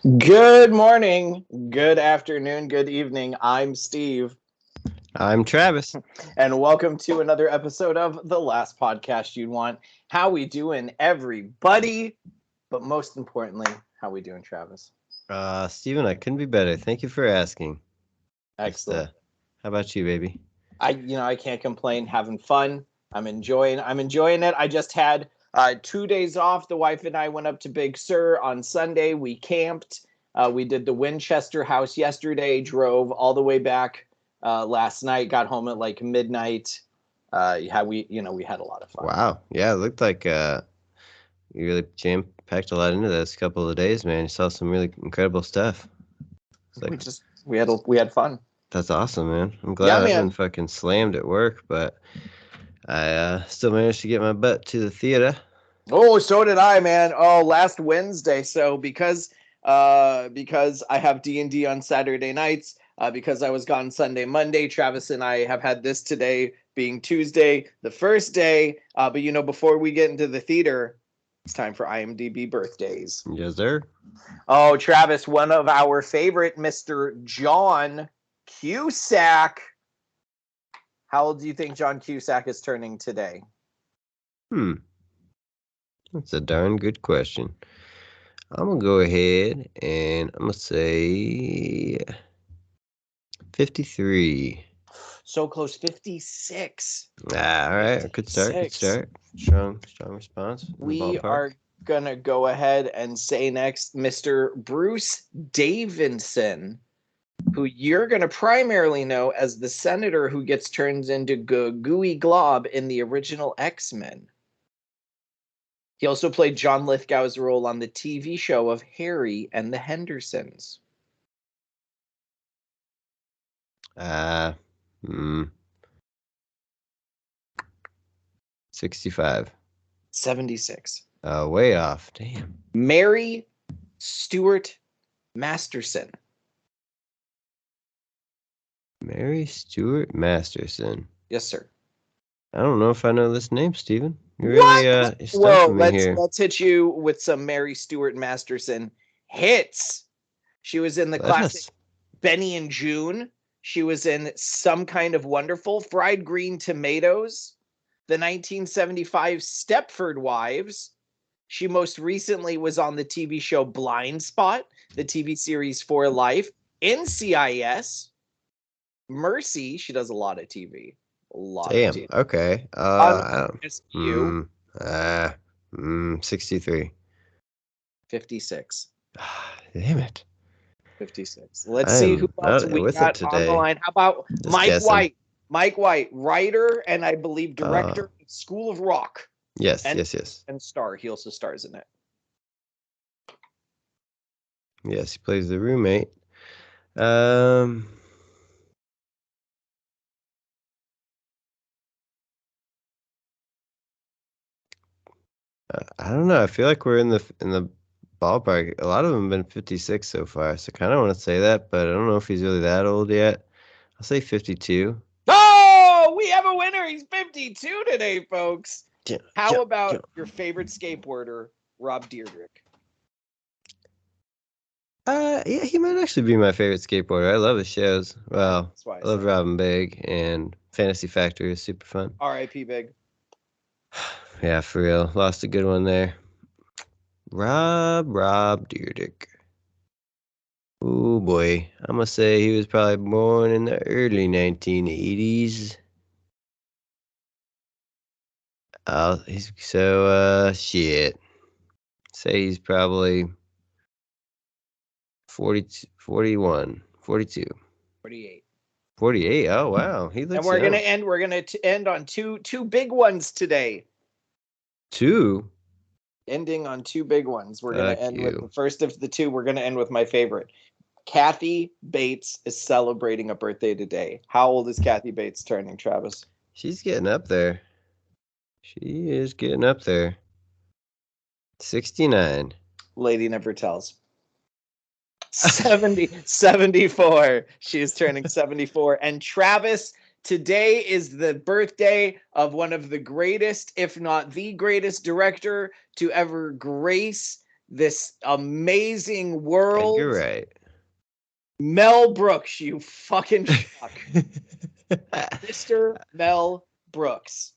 Good morning, good afternoon, good evening. I'm Steve, I'm Travis. and welcome to another episode of The Last Podcast You'd Want. How we doing, everybody? But most importantly, how we doing, Travis? Steven, I couldn't be better. Thank you for asking. Excellent. How about you, baby? I can't complain. Having fun. I'm enjoying it. I just had 2 days off. The wife and I went up to Big Sur on Sunday. We camped. We did the Winchester house yesterday. Drove all the way back last night. Got home at like midnight. We had a lot of fun. Wow. Yeah, it looked like you really jam-packed a lot into this couple of days, man. You saw some really incredible stuff. We had fun. That's awesome, man. I'm glad. I've been fucking slammed at work, but I still managed to get my butt to the theater. Oh, so did I, man. Oh, last Wednesday. So because I have D&D on Saturday nights, because I was gone Sunday, Monday, Travis and I have had this today being Tuesday, the first day. But before we get into the theater, it's time for IMDb birthdays. Yes, sir. Oh, Travis, one of our favorite, Mr. John Cusack. How old do you think John Cusack is turning today? That's a darn good question. I'm going to go ahead and I'm going to say 53. So close, 56. All right. Good start. Strong response. We are going to go ahead and say next, Mr. Bruce Davidson, who you're going to primarily know as the senator who gets turned into Gooey Glob in the original X-Men. He also played John Lithgow's role on the TV show of Harry and the Hendersons. 65. 76. Way off. Damn. Mary Stuart Masterson. Mary Stuart Masterson. Yes, sir. I don't know if I know this name, Steven. You really stumped me here. Let's hit you with some Mary Stuart Masterson hits. She was in the classic Benny and June. She was in Some Kind of Wonderful, Fried Green Tomatoes, the 1975 Stepford Wives. She most recently was on the TV show Blind Spot, the TV series For Life, NCIS, Mercy. She does a lot of TV. Damn. Okay. 63. 56. Damn it. 56. Let's see who else we got on the line. How about Mike White? Mike White, writer and I believe director of School of Rock. Yes. And star. He also stars in it. Yes, he plays the roommate. I don't know. I feel like we're in the ballpark. A lot of them have been 56 so far, so I kind of want to say that, but I don't know if he's really that old yet. I'll say 52. Oh, we have a winner. He's 52 today, folks. How about your favorite skateboarder, Rob Dyrdek? Yeah, he might actually be my favorite skateboarder. I love his shows. Well, I love Robin Big, and Fantasy Factory is super fun. R.I.P. Big. Yeah, for real. Lost a good one there. Rob Dyrdek. Oh boy, I'm gonna say he was probably born in the early 1980s. Shit. Say he's probably 41, 42. 48. 48. Oh wow, he looks. And we're gonna end on two big ones today. Two. Ending on two big ones. We're gonna end with the first of the two. We're gonna end with my favorite. Kathy Bates is celebrating a birthday today. How old is Kathy Bates turning, Travis? She's getting up there. She is getting up there. 69. Lady never tells. 74. She is turning 74. And Travis, today is the birthday of one of the greatest, if not the greatest director to ever grace this amazing world. You're right. Mel Brooks, you fucking schmuck. Mr. Mel Brooks.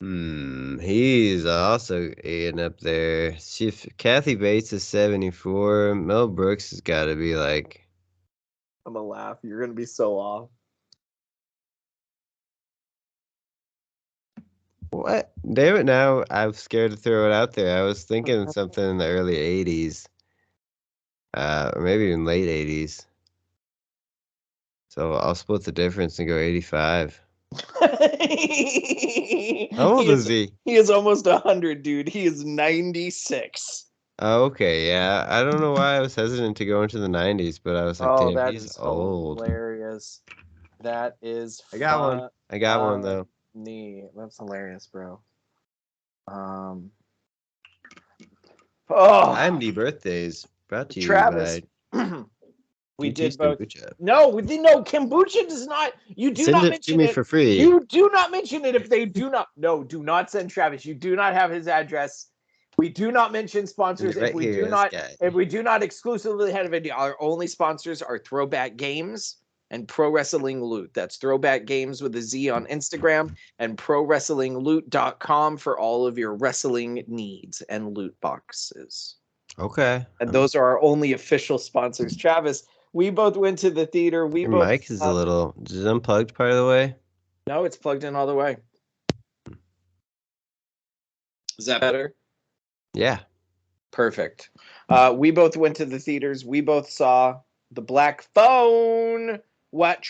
He's also eating up there. If Kathy Bates is 74, Mel Brooks has got to be like... I'm gonna laugh. You're gonna be so off. What? Damn it, now I'm scared to throw it out there. I was thinking something in the early 80s. Or maybe even late 80s. So I'll split the difference and go 85. How old is he? He is almost 100, dude. He is 96. Oh, okay, yeah. I don't know why I was hesitant to go into the 90s, but I was like, damn, he's old. Hilarious. That is I got one. I got one, though. That's hilarious, bro. IMD birthdays brought to you Travis. by We did both. Kombucha. No, kombucha does not. You do Send not it mention to me it for free. You do not mention it if they do not. No, do not send Travis. You do not have his address. We do not mention sponsors Right if we here, do not. guy. If we do not exclusively have a video. Our only sponsors are Throwback Gamez and Pro Wrestling Loot. That's Throwback Gamez with a Z on Instagram and ProWrestlingLoot.com for all of your wrestling needs and loot boxes. Okay. And those are our only official sponsors. Travis, we both went to the theater. Your mic is a little... Is it unplugged part of the way? No, it's plugged in all the way. Is that better? Yeah. Perfect. We both went to the theaters. We both saw The Black Phone. What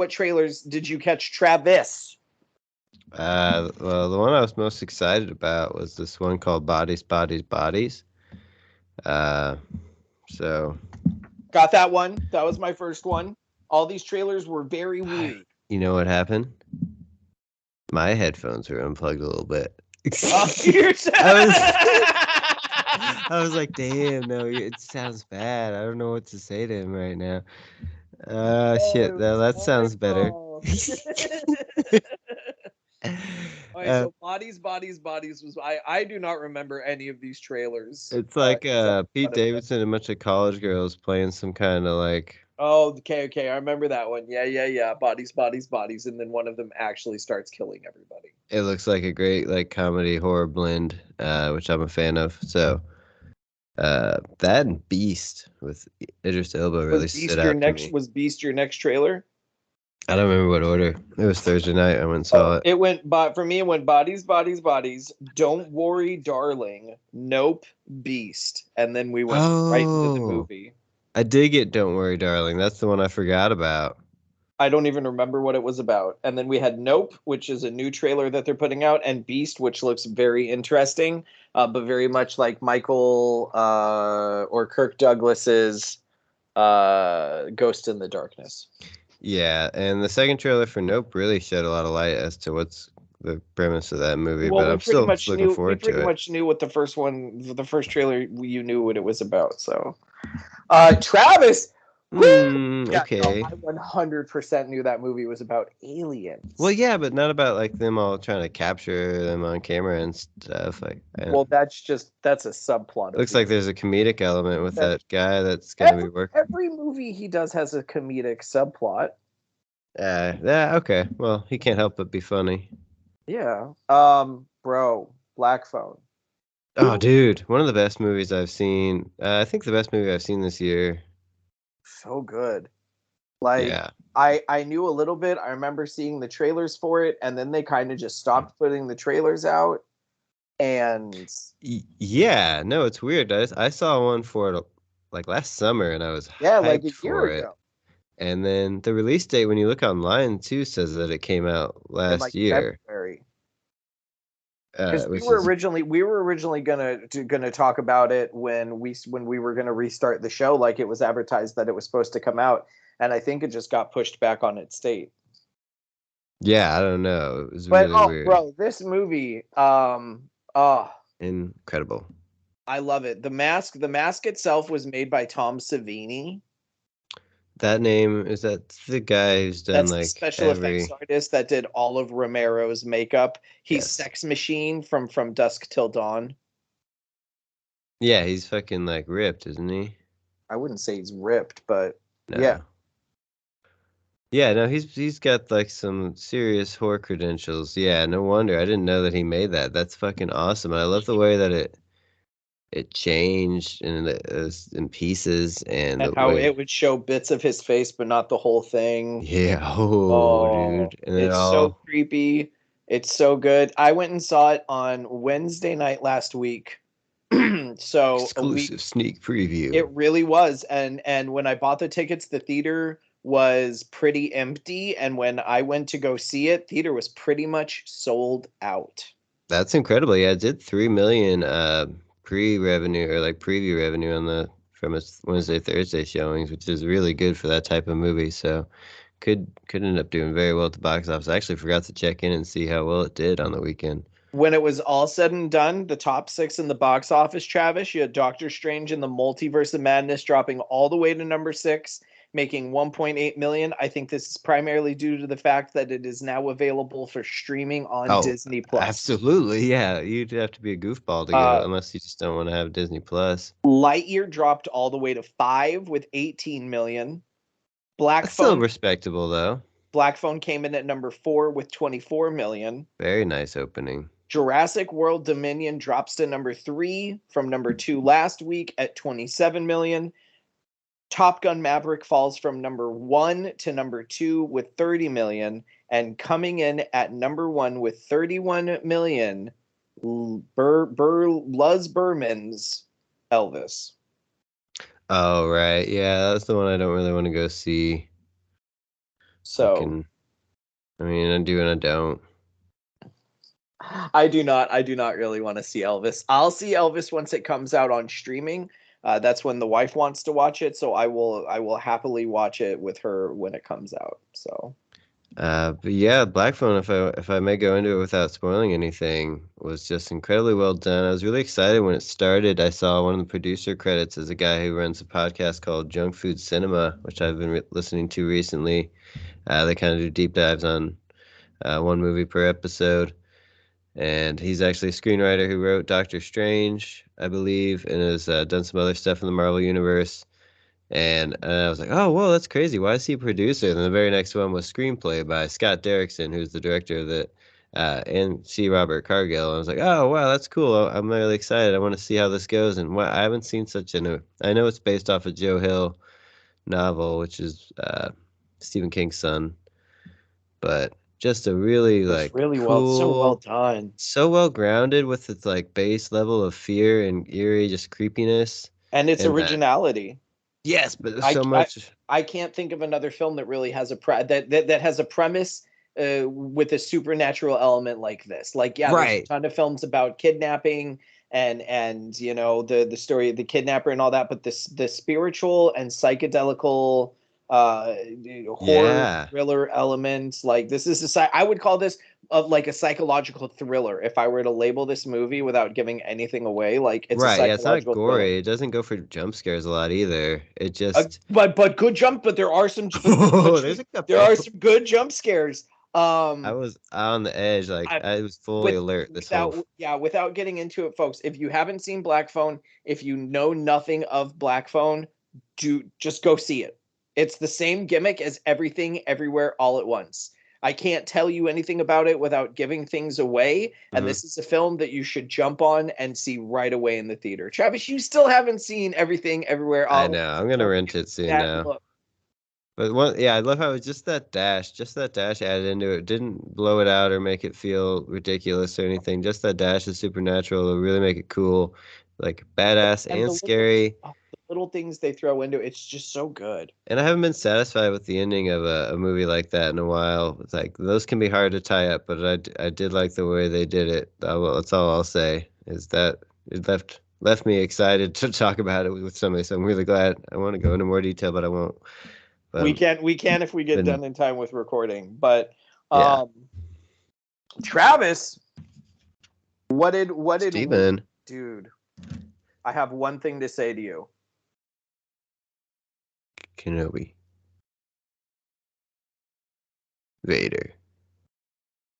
trailers did you catch, Travis? Well, the one I was most excited about was this one called Bodies, Bodies, Bodies. So... Got that one. That was my first one. All these trailers were very weird. You know what happened? My headphones were unplugged a little bit. I was like, damn, no, it sounds bad. I don't know what to say to him right now. Shit, that sounds better. So Bodies was I do not remember any of these trailers. It's like Pete Davidson and a bunch of college girls playing some kind of like... Oh, okay. I remember that one. Yeah. Bodies, and then one of them actually starts killing everybody. It looks like a great like comedy horror blend, which I'm a fan of. So that and Beast with Idris Elba really stood out to me. Was Beast your next trailer? I don't remember what order. It was Thursday night. I went and saw it. For me, it went Bodies, Don't Worry, Darling, Nope, Beast, and then we went right into the movie. I did get Don't Worry, Darling. That's the one I forgot about. I don't even remember what it was about. And then we had Nope, which is a new trailer that they're putting out, and Beast, which looks very interesting, but very much like Michael or Kirk Douglas's Ghost in the Darkness. Yeah, and the second trailer for Nope really shed a lot of light as to what's the premise of that movie, but I'm still looking forward to it. We pretty much knew what the first trailer, you knew what it was about, so... Travis! Okay. No, I 100% knew that movie was about aliens. Well, yeah, but not about like them all trying to capture them on camera and stuff. Well, that's a subplot. Looks like there's a comedic element with that guy that's going to be working. Every movie he does has a comedic subplot. Yeah, okay. Well, he can't help but be funny. Yeah. Bro, Black Phone. Oh, dude, one of the best movies I've seen. I think the best movie I've seen this year. So good. I knew a little bit. I remember seeing the trailers for it, and then they kind of just stopped putting the trailers out. And yeah, no, it's weird. I saw one for it like last summer, and I was like hyped a year for ago. it. And then the release date, when you look online too, says that it came out last year. February. Because we were originally gonna talk about it when we were gonna restart the show, like it was advertised that it was supposed to come out, and I think it just got pushed back on its date. Yeah, I don't know. It was really weird. Bro, this movie, incredible. I love it. The mask itself was made by Tom Savini. That name, is that the guy who's done the special effects artist that did all of Romero's makeup. He's Sex Machine from Dusk Till Dawn. Yeah, he's fucking like ripped, isn't he? I wouldn't say he's ripped, but yeah. No. Yeah, no, he's got like some serious whore credentials. Yeah, no wonder. I didn't know that he made that. That's fucking awesome. And I love the way that it changed in pieces and And the how way. it would show bits of his face, but not the whole thing. Yeah, oh, Oh, dude, and it it's so all creepy. It's so good. I went and saw it on Wednesday night last week. So a week exclusive sneak preview. it really was. And when I bought the tickets, the theater was pretty empty. And when I went to go see it, theater was pretty much sold out. That's incredible. Yeah, it did 3 million pre-revenue or like preview revenue on the from its Wednesday Thursday showings, which is really good for that type of movie. So could end up doing very well at the box office. I actually forgot to check in and see how well it did on the weekend. When it was all said and done, the top six in the box office, Travis, you had Doctor Strange in the Multiverse of Madness dropping all the way to number six, making 1.8 million. I think this is primarily due to the fact that it is now available for streaming on Oh, Disney Plus. absolutely. Yeah, you'd have to be a goofball to go Uh, unless you just don't want to have Disney Plus. Lightyear dropped all the way to five with 18 million. Black That's still Phone respectable though. Black Phone came in at number four with 24 million. Very nice opening. Jurassic World Dominion drops to number three from number two last week at 27 million. Top Gun Maverick falls from number one to number two with 30 million. And coming in at number one with 31 million, Luz Berman's Elvis. Oh, right. Yeah, that's the one I don't really want to go see. So Fucking, I mean, I do and I don't. I do not really want to see Elvis. I'll see Elvis once it comes out on streaming. That's when the wife wants to watch it, so I will happily watch it with her when it comes out. So But yeah, Black Phone, if I may go into it without spoiling anything, was just incredibly well done. I was really excited when it started. I saw one of the producer credits as a guy who runs a podcast called Junk Food Cinema, which I've been listening to recently. They kind of do deep dives on one movie per episode. And he's actually a screenwriter who wrote Doctor Strange, I believe, and has done some other stuff in the Marvel Universe. And I was like, oh, well, that's crazy. Why is he a producer? And the very next one was screenplay by Scott Derrickson, who's the director of it, and C. Robert Cargill. And I was like, oh, wow, that's cool. I'm really excited. I want to see how this goes. And I haven't seen such I know it's based off a Joe Hill novel, which is Stephen King's son, but just a really it's like really so well cool, done, so well grounded with its like base level of fear and eerie, just creepiness. and its And that, originality. yes, but there's I, so I much. I can't think of another film that really has that has a premise with a supernatural element like this. Like, yeah, there's a Right. ton of films about kidnapping and you know the story of the kidnapper and all that, but the spiritual and psychedelical uh horror Yeah. thriller elements, like this is I would call this of like a psychological thriller if I were to label this movie without giving anything away. Like, it's a Right. Yeah. It's not psychological thriller. gory. It doesn't go for jump scares a lot either. It just. But good jump. But there are some. But Oh, there's a there are couple. some good jump scares. I was on the edge. Like, I, I was fully with alert this whole. without yeah, without getting into it, folks. If you haven't seen Black Phone, if you know nothing of Black Phone, do just go see it. It's the same gimmick as Everything Everywhere All at Once. I can't tell you anything about it without giving things away. And Mhm. this is a film that you should jump on and see right away in the theater. Travis, you still haven't seen Everything Everywhere I All at know. Once. I'm going to Don't rent give it soon that now. look. But one, yeah, I love how it's just that dash added into it. Didn't blow it out or make it feel ridiculous or anything. Just that dash is supernatural to really make it cool, like badass And and scary. the little things they throw into it, it's just so good. And I haven't been satisfied with the ending of a movie like that in a while. It's like those can be hard to tie up, but I did like the way they did it. That's all I'll say is that it left me excited to talk about it with somebody. So I'm really glad. I want to go into more detail, but I won't. But We can if we get been done in time with recording. But yeah, Travis, what did we, Steven dude? I have one thing to say to you. Kenobi Vader.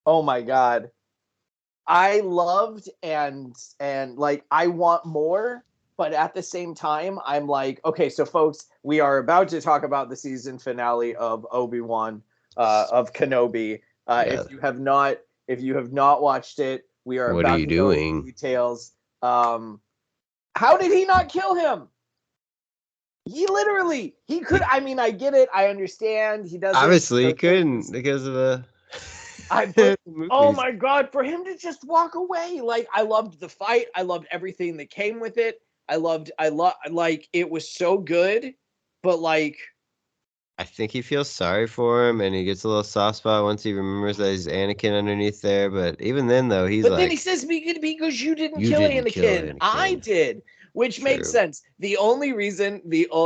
Oh my god. I loved and like I want more. But at the same time, I'm like, okay, so folks, we are about to talk about the season finale of Obi-Wan, of Kenobi. Yeah. If you have not watched it, we are What are about you to go into doing? details. How did he not kill him? He could. I mean, I get it. I understand. He doesn't. Obviously, he couldn't because of the. Oh my God, for him to just walk away. Like, I loved the fight. I loved everything that came with it. Like, it was so good, but like. I think he feels sorry for him, and he gets a little soft spot once he remembers that he's Anakin underneath there. But even then, though, he's But then he says, because you didn't kill Anakin. I did, which makes sense. The only reason,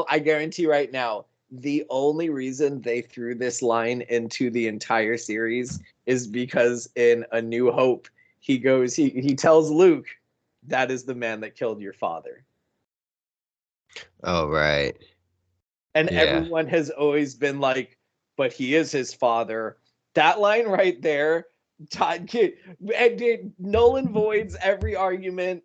I guarantee right now, the only reason they threw this line into the entire series is because in A New Hope, he tells Luke, that is the man that killed your father. Oh, right. And everyone has always been like, but he is his father. That line right there, Nolan voids every argument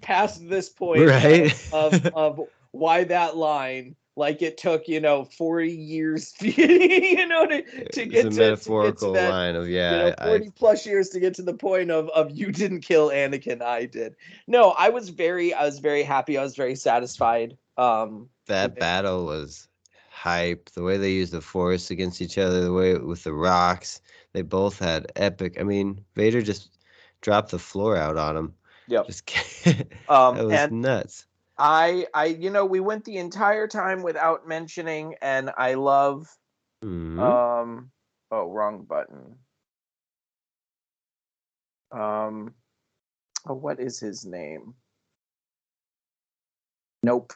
past this point, right? of why that line, like it took 40 years to get a to metaphorical that line of 40 plus years to get to the point of you didn't kill Anakin, I did. No, I was very happy. I was very satisfied. That battle was hype. The way they used the Force against each other, the way with the rocks, they both had epic. I mean, Vader just dropped the floor out on him. Yep. That was nuts. We went the entire time without mentioning, and I love. Mm-hmm. Wrong button. What is his name? Nope.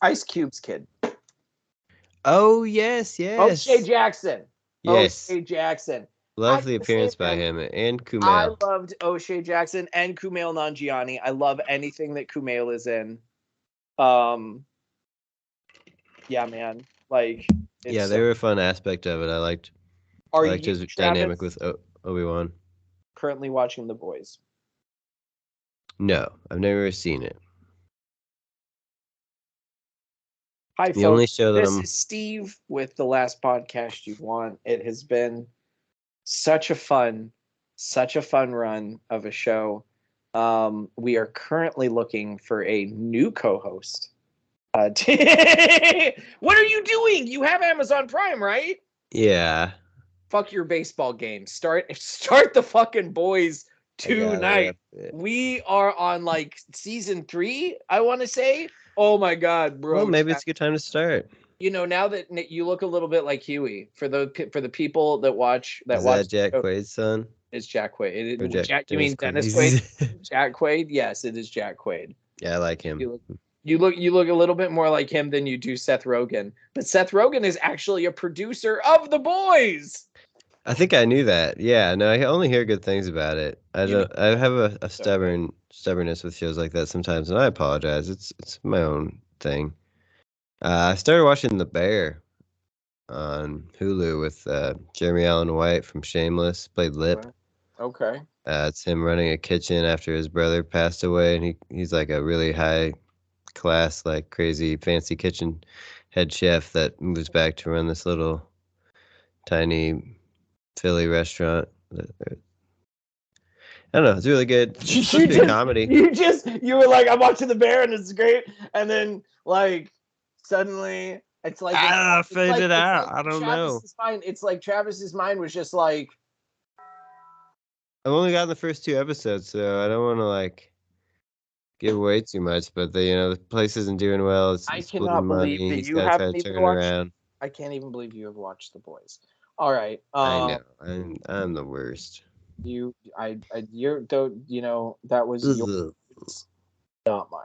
Ice Cube's kid. Oh, yes. O'Shea Jackson. Yes. O'Shea Jackson. Love the appearance by him and Kumail. I loved O'Shea Jackson and Kumail Nanjiani. I love anything that Kumail is in. Yeah, man. Like, they were a fun aspect of it. I liked his dynamic with Obi-Wan. Currently watching The Boys? No, I've never seen it. Hi, folks. Only show that this is Steve with The Last Podcast You Want. It has been such a fun run of a show. We are currently looking for a new co-host. What are you doing? You have Amazon Prime, right? Yeah. Fuck your baseball game. Start the fucking Boys tonight. We are on like season 3, I want to say. Oh my God, bro. Well, maybe it's a good time to start. Now that you look a little bit like Huey, for the people that watch Is that Jack Quaid's son? It's Jack Quaid. You mean Dennis Quaid? Jack Quaid? Yes, it is Jack Quaid. Yeah, I like him. You look a little bit more like him than you do Seth Rogen. But Seth Rogen is actually a producer of The Boys. I think I knew that. Yeah, no, I only hear good things about it. I have a stubbornness with shows like that sometimes, and I apologize. It's my own thing. I started watching The Bear on Hulu with Jeremy Allen White from Shameless. Played Lip. Okay. It's him running a kitchen after his brother passed away, and he's like a really high class, like crazy fancy kitchen head chef that moves back to run this little tiny Philly restaurant. I don't know. It's really good. It's supposed to be a comedy. You were like, I'm watching The Bear and it's great, and then like suddenly it's like I faded out. I don't know. It's like Travis's mind was just like. I've only gotten the first 2 episodes, so I don't want to like give away too much. But the place isn't doing well. I cannot believe that you haven't even watched. Around. I can't even believe you have watched The Boys. All right. I know. I'm the worst. That was yours, not mine.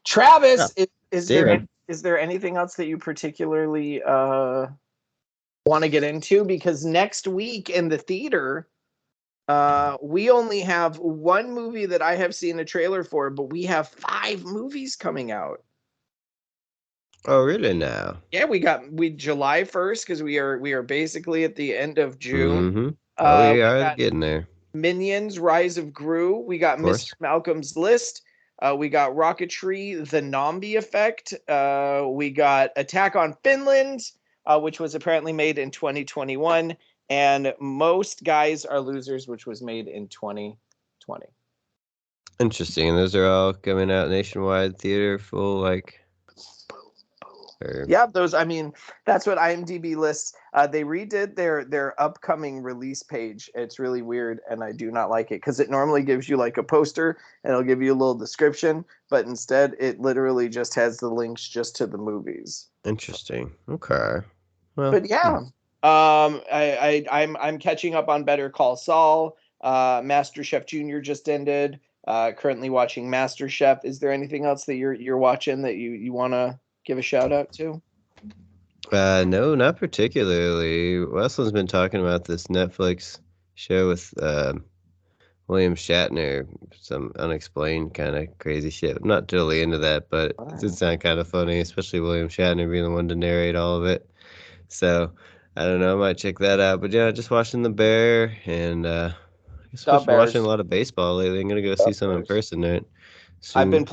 Travis, is there anything else that you particularly want to get into? Because next week in the theater, we only have 1 movie that I have seen a trailer for, but we have 5 movies coming out. Oh, really now? Yeah, we July 1st, because we are basically at the end of June. Mm-hmm. We are getting there. Minions, Rise of Gru. We got Mr. Malcolm's List. We got Rocketry, The Nombi Effect. We got Attack on Finland, which was apparently made in 2021. And Most Guys Are Losers, which was made in 2020. Interesting. And those are all coming out nationwide theater full, like. Yeah, those. I mean, that's what IMDb lists. They redid their upcoming release page. It's really weird, and I do not like it because it normally gives you like a poster and it'll give you a little description, but instead it literally just has the links just to the movies. Interesting. Okay. Well, but yeah, I'm catching up on Better Call Saul. Master Chef Junior just ended. Currently watching Master Chef. Is there anything else that you're watching that you want to give a shout out to? No, not particularly. Wesley's been talking about this Netflix show with William Shatner, some unexplained kind of crazy shit. I'm not totally into that, but it did sound kind of funny, especially William Shatner being the one to narrate all of it. So I don't know, I might check that out. But yeah, just watching The Bear, and I guess I've been watching a lot of baseball lately. I'm gonna go see some in person, right? Soon. I've been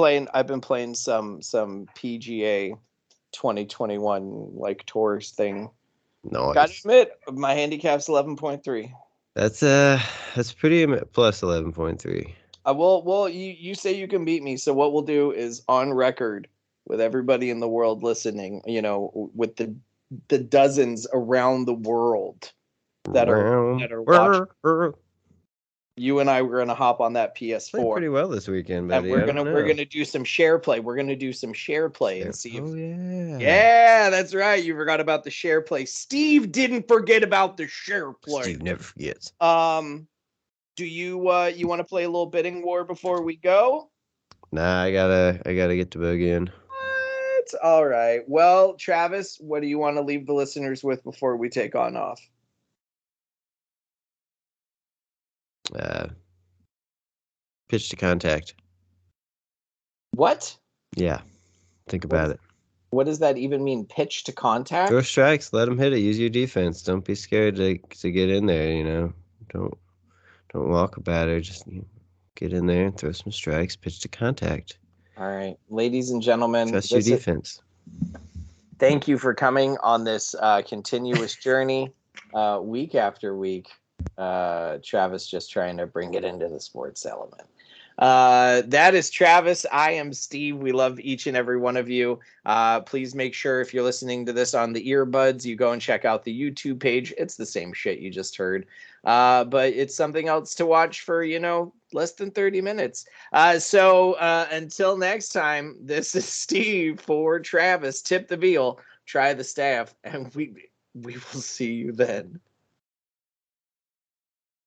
playing some PGA 2021 like tours thing. Nice. Gotta admit, my handicap's 11.3. That's pretty plus 11.3. Well, you say you can beat me, so what we'll do is on record with everybody in the world listening, with the dozens around the world that are watching. You and I were gonna hop on that PS4. Played pretty well this weekend, buddy. And we're gonna do some share play. We're gonna do some share play and see if. Oh yeah. Yeah, that's right. You forgot about the share play. Steve didn't forget about the share play. Steve never forgets. Do you want to play a little bidding war before we go? Nah, I gotta get to bed again. What? All right. Well, Travis, what do you want to leave the listeners with before we take on off? Pitch to contact. What? Yeah. Think about it. What does that even mean? Pitch to contact? Throw strikes. Let them hit it. Use your defense. Don't be scared to get in there. Don't walk about it. Just get in there and throw some strikes. Pitch to contact. All right, ladies and gentlemen. Trust your defense. Thank you for coming on this continuous journey, week after week. Travis just trying to bring it into the sports element. That is Travis. I am Steve. We love each and every one of you. Please make sure if you're listening to this on the earbuds, you go and check out the YouTube page. It's the same shit you just heard. But it's something else to watch for, less than 30 minutes. So until next time, this is Steve for Travis. Tip the veal, try the staff, and we will see you then.